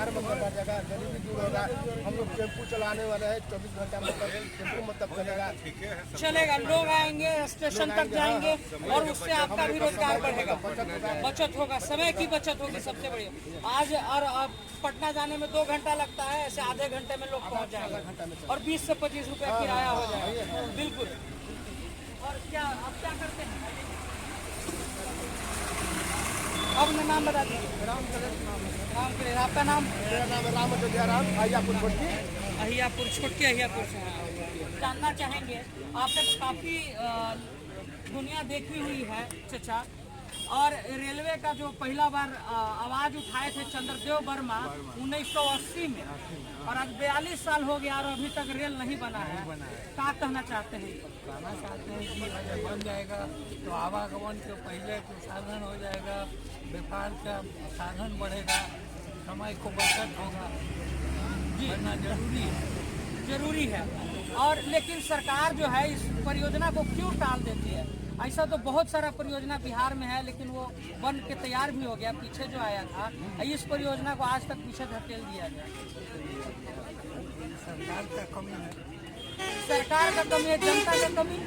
सरकार मतलब जगह गरीबी दूर होगा। हम लोग टेम्पू चलाने वाले हैं, 24 घंटा मतलब टेम्पू मतलब चलेगा। लोग आएंगे, स्टेशन तक जाएंगे और उससे आपका भी रोजगार बढ़ेगा, बचत होगा, समय की बचत होगी सबसे बड़ी। आज और पटना जाने में 2 घंटा लगता है, ऐसे आधे घंटे में लोग पहुंच जाएंगे और 20 से 25 रुपया किराया हो जाएगा। बिल्कुल। और क्या आप क्या करते हैं? अपना नाम बता दीजिए। राम कलेश। आपका नाम? मेरा नाम है राम राम, अहियापुर छोटकी। अहियापुर छोटकी, अहियापुर से। जानना चाहेंगे, आपने काफ़ी दुनिया देखी हुई है चचा, और रेलवे का जो पहला बार आवाज़ उठाए थे चंद्रदेव वर्मा 1980 में, और आज 42 साल हो गया और अभी तक रेल नहीं बना है। क्या कहना चाहते हैं? कहना चाहते हैं कि अगर बन जाएगा तो आवागमन के पहले तो साधन हो जाएगा, व्यापार का साधन बढ़ेगा, समय को बचत होगा, बनना जरूरी है। और लेकिन सरकार जो है इस परियोजना को क्यों टाल देती है? ऐसा तो बहुत सारा परियोजना बिहार में है, लेकिन वो बन के तैयार भी हो गया, पीछे जो आया था, इस परियोजना को आज तक पीछे धकेल दिया गया। सरकार का कमी है, सरकार का कमी है, जनता का कमी।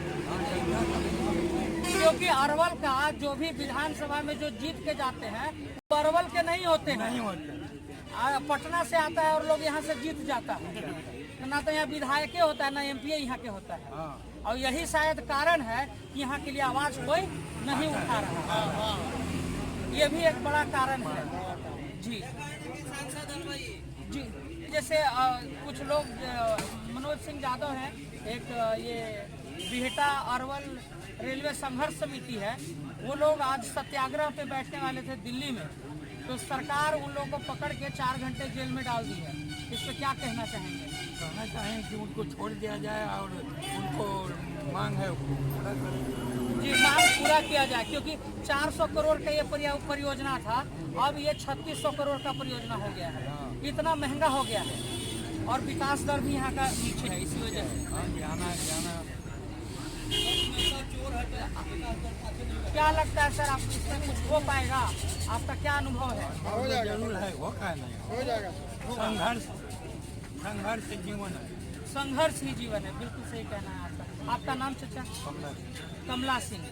क्योंकि अरवल का जो भी विधानसभा में जो जीत के जाते हैं वो अरवल के नहीं होते हैं, पटना से आता है और लोग यहाँ से जीत जाता है। ना तो यहाँ विधायक होता है, ना एमपी यहाँ के होता है। और यही शायद कारण है कि यहाँ के लिए आवाज कोई नहीं उठा रहा है। ये भी एक बड़ा कारण है। जी जी। जैसे कुछ लोग, मनोज सिंह यादव हैं, एक ये बिहटा अरवल रेलवे संघर्ष समिति है, वो लोग आज सत्याग्रह पे बैठने वाले थे दिल्ली में, तो सरकार उन लोगों को पकड़ के 4 घंटे जेल में डाल दी है। इस पर क्या कहना चाहेंगे? कहना चाहें कि उनको छोड़ दिया जाए और उनको मांग है पूरा करें। जी, मांग पूरा किया जाए, क्योंकि 400 करोड़ का ये परियोजना था, अब ये 3600 करोड़ का परियोजना हो गया है। इतना महंगा हो गया है और विकास दर भी यहाँ का नीचे है, इसी वजह से। क्या लगता है सर, आप इसमें कुछ हो पाएगा? आपका क्या अनुभव है? हो जाएगा, जरूर है, वो क्या नहीं हो जाएगा। संघर्ष जीवन है, संघर्ष ही जीवन है। बिल्कुल सही कहना है आपका। आपका नाम चाचा? कमला सिंह।